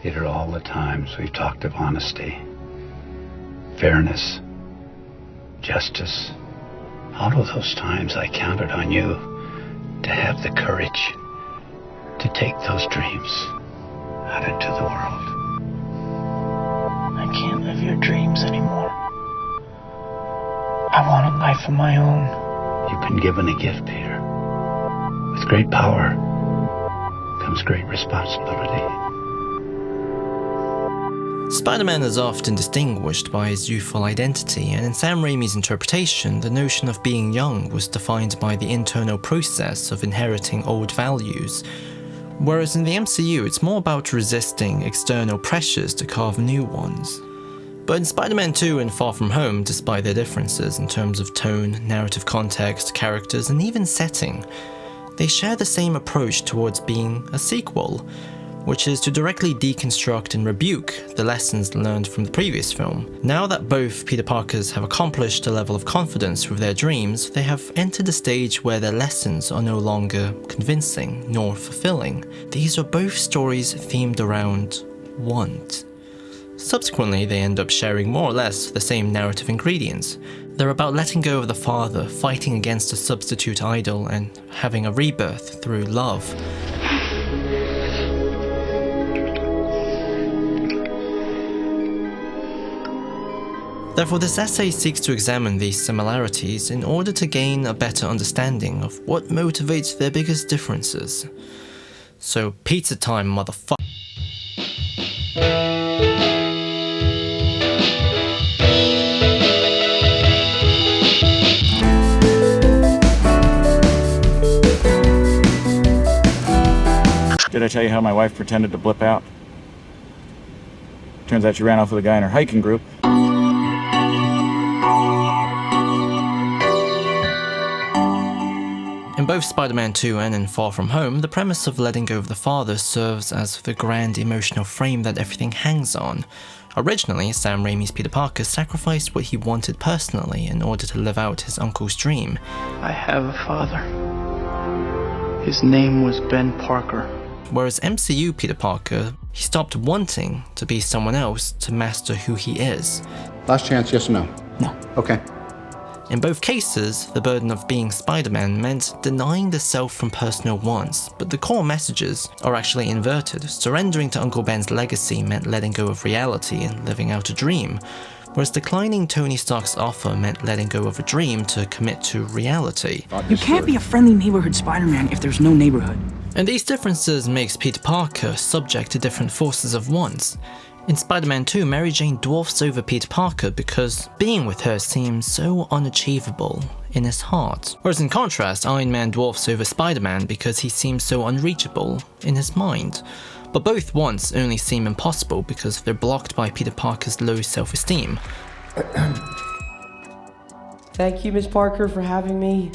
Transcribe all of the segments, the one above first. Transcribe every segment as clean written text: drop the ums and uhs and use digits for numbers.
These are all the times we've talked of honesty, fairness, justice. All of those times I counted on you to have the courage to take those dreams out into the world. I can't live your dreams anymore. I want a life of my own. You've been given a gift, Peter. With great power comes great responsibility. Spider-Man is often distinguished by his youthful identity, and in Sam Raimi's interpretation, the notion of being young was defined by the internal process of inheriting old values, whereas in the MCU it's more about resisting external pressures to carve new ones. But in Spider-Man 2 and Far From Home, despite their differences in terms of tone, narrative context, characters, and even setting, they share the same approach towards being a sequel, which is to directly deconstruct and rebuke the lessons learned from the previous film. Now that both Peter Parkers have accomplished a level of confidence with their dreams, they have entered a stage where their lessons are no longer convincing nor fulfilling. These are both stories themed around want. Subsequently, they end up sharing more or less the same narrative ingredients. They're about letting go of the father, fighting against a substitute idol, and having a rebirth through love. Therefore, this essay seeks to examine these similarities in order to gain a better understanding of what motivates their biggest differences. So, pizza time, motherfucker. Did I tell you how my wife pretended to blip out? Turns out she ran off with a guy in her hiking group. In both Spider-Man 2 and in Far From Home, the premise of letting go of the father serves as the grand emotional frame that everything hangs on. Originally, Sam Raimi's Peter Parker sacrificed what he wanted personally in order to live out his uncle's dream. I have a father. His name was Ben Parker. Whereas MCU Peter Parker, he stopped wanting to be someone else to master who he is. Last chance, yes or no? No. Okay. In both cases, the burden of being Spider-Man meant denying the self from personal wants, but the core messages are actually inverted. Surrendering to Uncle Ben's legacy meant letting go of reality and living out a dream, whereas declining Tony Stark's offer meant letting go of a dream to commit to reality. You can't be a friendly neighborhood Spider-Man if there's no neighborhood. And these differences makes Peter Parker subject to different forces of wants. In Spider-Man 2, Mary Jane dwarfs over Peter Parker because being with her seems so unachievable in his heart. Whereas in contrast, Iron Man dwarfs over Spider-Man because he seems so unreachable in his mind. But both wants only seem impossible because they're blocked by Peter Parker's low self-esteem. Thank you, Miss Parker, for having me.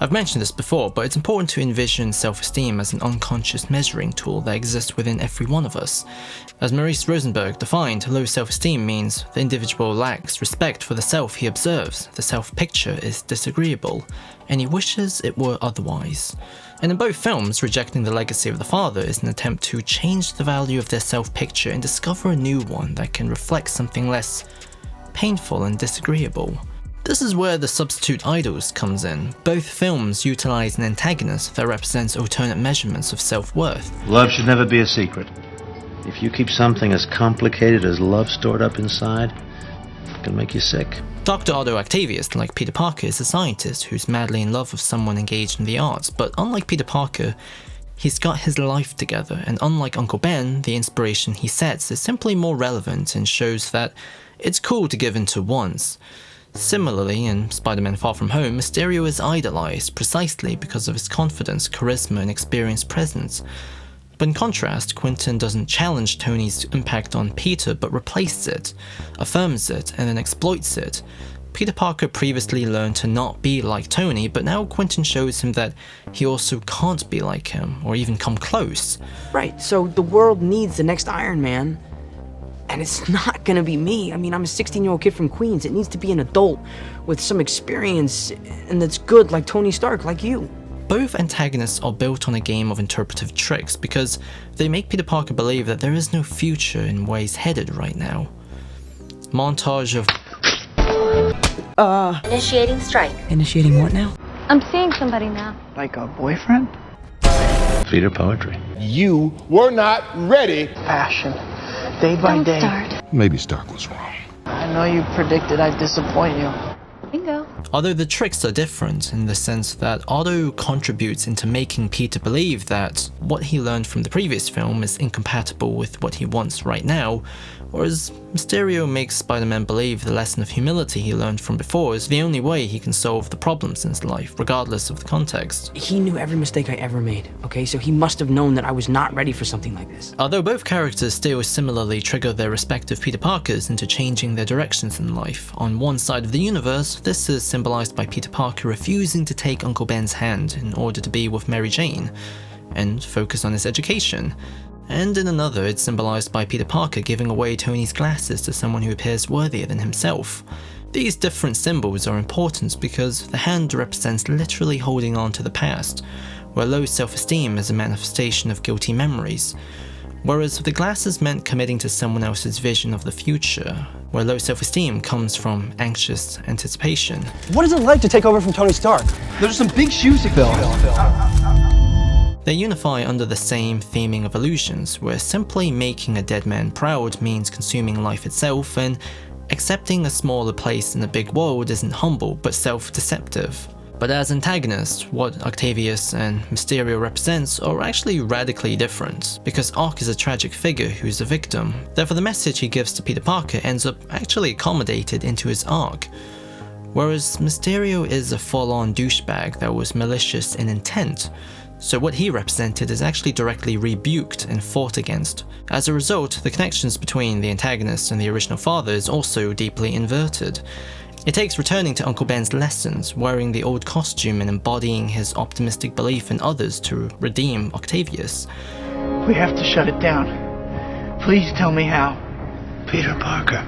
I've mentioned this before, but it's important to envision self-esteem as an unconscious measuring tool that exists within every one of us. As Maurice Rosenberg defined, low self-esteem means the individual lacks respect for the self he observes, the self-picture is disagreeable, and he wishes it were otherwise. And in both films, rejecting the legacy of the father is an attempt to change the value of their self-picture and discover a new one that can reflect something less painful and disagreeable. This is where the substitute idols comes in. Both films utilize an antagonist that represents alternate measurements of self-worth. Love should never be a secret. If you keep something as complicated as love stored up inside, it can make you sick. Dr. Otto Octavius, like Peter Parker, is a scientist who's madly in love with someone engaged in the arts, but unlike Peter Parker, he's got his life together, and unlike Uncle Ben, the inspiration he sets is simply more relevant and shows that it's cool to give in to wants. Similarly, in Spider-Man Far From Home, Mysterio is idolized precisely because of his confidence, charisma, and experienced presence. But in contrast, Quentin doesn't challenge Tony's impact on Peter, but replaces it, affirms it, and then exploits it. Peter Parker previously learned to not be like Tony, but now Quentin shows him that he also can't be like him, or even come close. Right, so the world needs the next Iron Man. And it's not gonna be me. I mean, I'm a 16-year-old kid from Queens. It needs to be an adult with some experience and that's good, like Tony Stark, like you. Both antagonists are built on a game of interpretive tricks because they make Peter Parker believe that there is no future in where he's headed right now. Montage of Initiating strike. Initiating what now? I'm seeing somebody now. Like a boyfriend? Feed her poetry. You were not ready. Passion. Day by Don't day. start. Maybe Stark was wrong. I know you predicted I'd disappoint you. Bingo. Although the tricks are different in the sense that Otto contributes into making Peter believe that what he learned from the previous film is incompatible with what he wants right now, whereas Mysterio makes Spider-Man believe the lesson of humility he learned from before is the only way he can solve the problems in his life, regardless of the context. He knew every mistake I ever made, okay? So he must have known that I was not ready for something like this. Although both characters still similarly trigger their respective Peter Parkers into changing their directions in life, on one side of the universe, this is symbolized by Peter Parker refusing to take Uncle Ben's hand in order to be with Mary Jane and focus on his education. And in another, it's symbolized by Peter Parker giving away Tony's glasses to someone who appears worthier than himself. These different symbols are important because the hand represents literally holding on to the past, where low self-esteem is a manifestation of guilty memories, whereas the glasses meant committing to someone else's vision of the future, where low self-esteem comes from anxious anticipation. What is it like to take over from Tony Stark? There's some big shoes to fill. They unify under the same theming of illusions, where simply making a dead man proud means consuming life itself, and accepting a smaller place in a big world isn't humble but self-deceptive. But as antagonists, what Octavius and Mysterio represents are actually radically different, because Ock is a tragic figure who's a victim. Therefore the message he gives to Peter Parker ends up actually accommodated into his arc, whereas Mysterio is a full-on douchebag that was malicious in intent. So what he represented is actually directly rebuked and fought against. As a result, the connections between the antagonist and the original father is also deeply inverted. It takes returning to Uncle Ben's lessons, wearing the old costume and embodying his optimistic belief in others to redeem Octavius. We have to shut it down. Please tell me how. Peter Parker.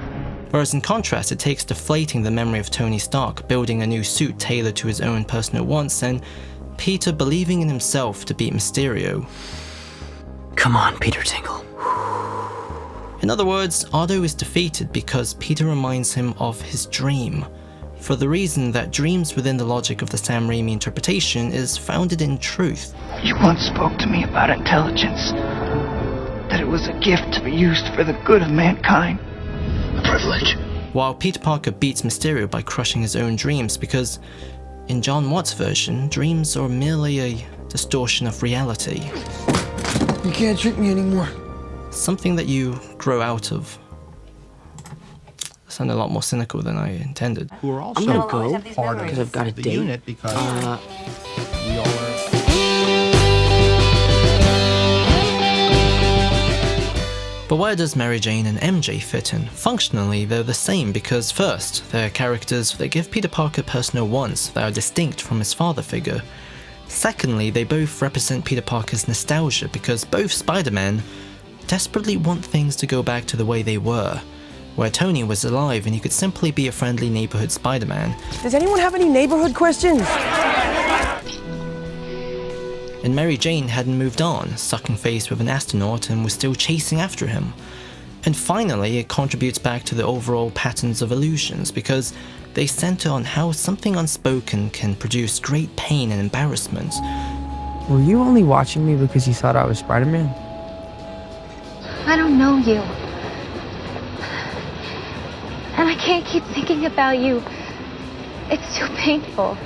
Whereas in contrast, it takes deflating the memory of Tony Stark, building a new suit tailored to his own personal wants, and Peter believing in himself to beat Mysterio. Come on, Peter Tingle. In other words, Otto is defeated because Peter reminds him of his dream, for the reason that dreams within the logic of the Sam Raimi interpretation is founded in truth. You once spoke to me about intelligence. That it was a gift to be used for the good of mankind. A privilege. While Peter Parker beats Mysterio by crushing his own dreams because, in John Watts' version, dreams are merely a distortion of reality. You can't trick me anymore. Something that you grow out of. That sounded a lot more cynical than I intended. Who are also I'm gonna go part because I've got a the date. unit because we all are. But where does Mary Jane and MJ fit in? Functionally, they're the same because first, they're characters that give Peter Parker personal wants that are distinct from his father figure. Secondly, they both represent Peter Parker's nostalgia because both Spider-Man desperately want things to go back to the way they were, where Tony was alive and he could simply be a friendly neighborhood Spider-Man. Does anyone have any neighborhood questions? And Mary Jane hadn't moved on, sucking face with an astronaut and was still chasing after him. And finally, it contributes back to the overall patterns of illusions because they center on how something unspoken can produce great pain and embarrassment. Were you only watching me because you thought I was Spider-Man? I don't know you. And I can't keep thinking about you. It's too painful.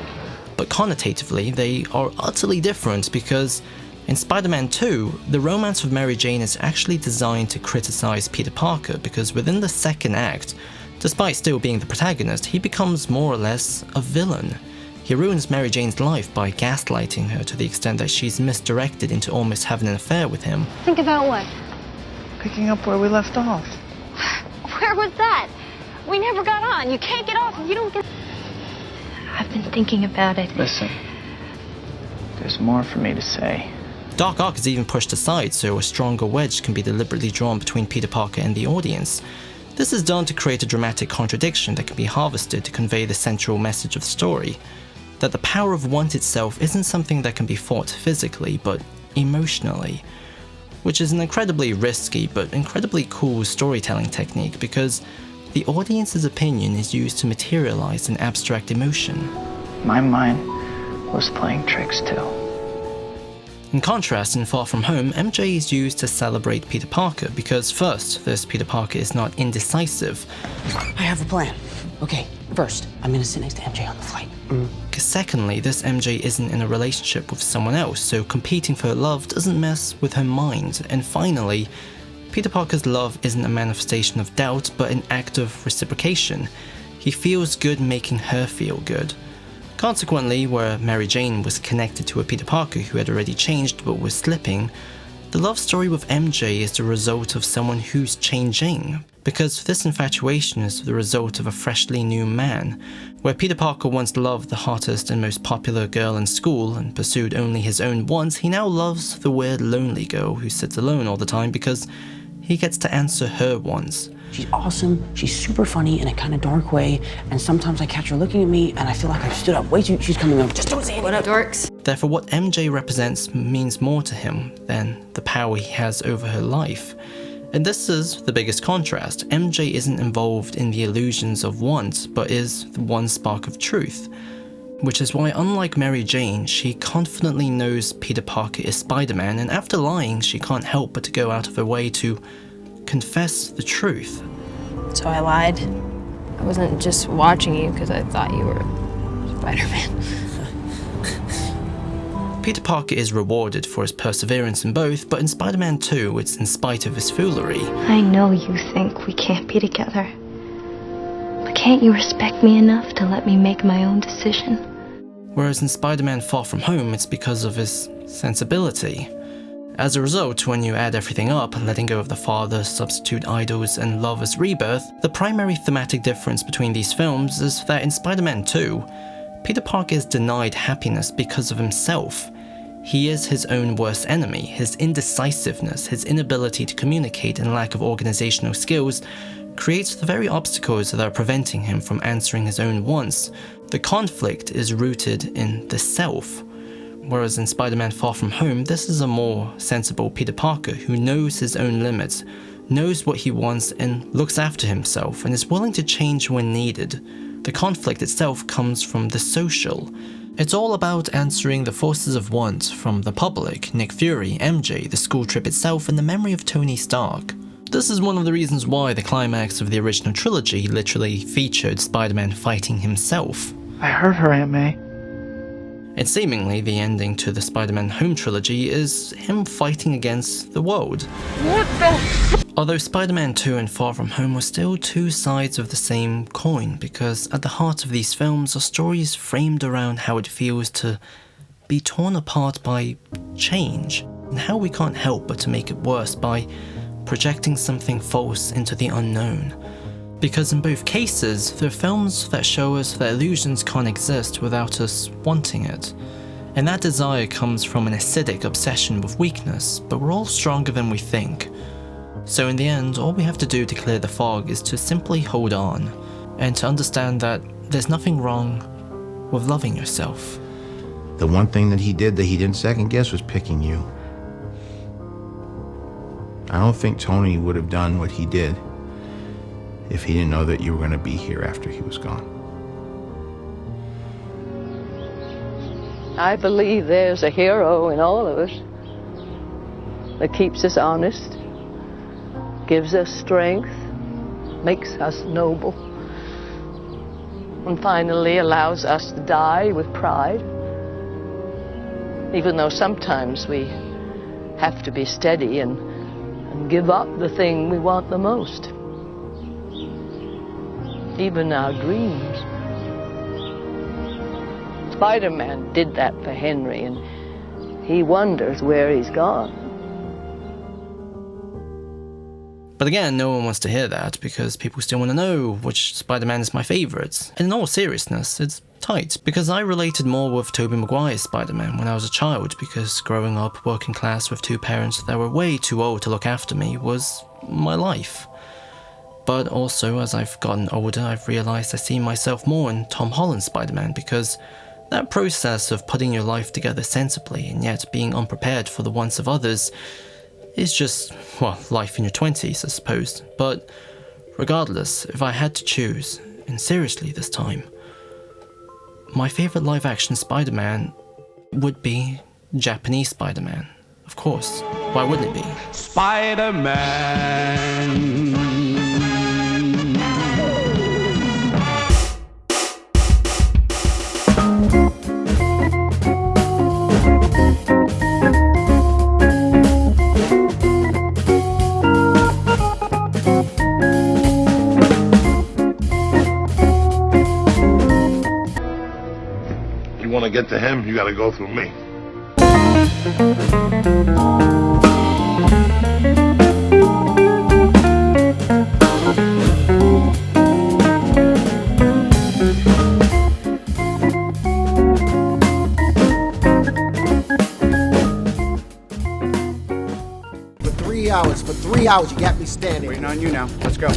But connotatively, they are utterly different because in Spider-Man 2, the romance of Mary Jane is actually designed to criticize Peter Parker because within the second act, despite still being the protagonist, he becomes more or less a villain. He ruins Mary Jane's life by gaslighting her to the extent that she's misdirected into almost having an affair with him. Think about what? Picking up where we left off. Where was that? We never got on. You can't get off if you don't get... I've been thinking about it. Listen, there's more for me to say. Doc Ock is even pushed aside so a stronger wedge can be deliberately drawn between Peter Parker and the audience. This is done to create a dramatic contradiction that can be harvested to convey the central message of the story. that the power of want itself isn't something that can be fought physically, but emotionally. Which is an incredibly risky but incredibly cool storytelling technique because the audience's opinion is used to materialize an abstract emotion. My mind was playing tricks too. In contrast, in Far From Home, MJ is used to celebrate Peter Parker because first, this Peter Parker is not indecisive. I have a plan. Okay, first, I'm gonna sit next to MJ on the flight. Secondly, this MJ isn't in a relationship with someone else, so competing for her love doesn't mess with her mind. And finally, Peter Parker's love isn't a manifestation of doubt, but an act of reciprocation. He feels good making her feel good. Consequently, where Mary Jane was connected to a Peter Parker who had already changed but was slipping, the love story with MJ is the result of someone who's changing, because this infatuation is the result of a freshly new man. Where Peter Parker once loved the hottest and most popular girl in school and pursued only his own wants, he now loves the weird lonely girl who sits alone all the time because he gets to answer her wants. She's awesome, she's super funny in a kind of dark way, and sometimes I catch her looking at me and I feel like I've stood up way too. She's coming over. Just don't say it. What up, dorks? Therefore, what MJ represents means more to him than the power he has over her life. And this is the biggest contrast. MJ isn't involved in the illusions of want, but is the one spark of truth. Which is why, unlike Mary Jane, she confidently knows Peter Parker is Spider-Man, and after lying, she can't help but to go out of her way to confess the truth. So I lied. I wasn't just watching you because I thought you were Spider-Man. Peter Parker is rewarded for his perseverance in both, but in Spider-Man 2, it's in spite of his foolery. I know you think we can't be together. But can't you respect me enough to let me make my own decision? Whereas in Spider-Man Far From Home, it's because of his sensibility. As a result, when you add everything up, letting go of the father, substitute idols, and love as rebirth, the primary thematic difference between these films is that in Spider-Man 2, Peter Parker is denied happiness because of himself. He is his own worst enemy. His indecisiveness, his inability to communicate, and lack of organizational skills creates the very obstacles that are preventing him from answering his own wants. The conflict is rooted in the self. Whereas in Spider-Man Far From Home, this is a more sensible Peter Parker who knows his own limits, knows what he wants and looks after himself, and is willing to change when needed. The conflict itself comes from the social. It's all about answering the forces of want from the public, Nick Fury, MJ, the school trip itself, and the memory of Tony Stark. This is one of the reasons why the climax of the original trilogy literally featured Spider-Man fighting himself. I heard her, Aunt May. And seemingly, the ending to the Spider-Man Home trilogy is him fighting against the world. What the Although Spider-Man 2 and Far From Home were still two sides of the same coin, because at the heart of these films are stories framed around how it feels to be torn apart by change, and how we can't help but to make it worse by projecting something false into the unknown. Because in both cases, they're films that show us that illusions can't exist without us wanting it. And that desire comes from an acidic obsession with weakness, but we're all stronger than we think. So in the end, all we have to do to clear the fog is to simply hold on, and to understand that there's nothing wrong with loving yourself. The one thing that he did that he didn't second guess was picking you. I don't think Tony would have done what he did if he didn't know that you were going to be here after he was gone. I believe there's a hero in all of us that keeps us honest, gives us strength, makes us noble, and finally allows us to die with pride, even though sometimes we have to be steady and give up the thing we want the most. Even our dreams. Spider-Man did that for Henry, and he wonders where he's gone. But again, no one wants to hear that, because people still want to know which Spider-Man is my favourite. And in all seriousness, it's tight, because I related more with Tobey Maguire's Spider-Man when I was a child, because growing up working class with two parents that were way too old to look after me was my life. But also, as I've gotten older, I've realised I see myself more in Tom Holland's Spider-Man, because That process of putting your life together sensibly and yet being unprepared for the wants of others is just, well, life in your 20s, I suppose. But regardless, if I had to choose, and seriously this time, my favourite live-action Spider-Man would be Japanese Spider-Man. Of course. Why wouldn't it be? Spider-Man. You want to get to him, you got to go through me. For 3 hours, you got me standing. Waiting on you now. Let's go.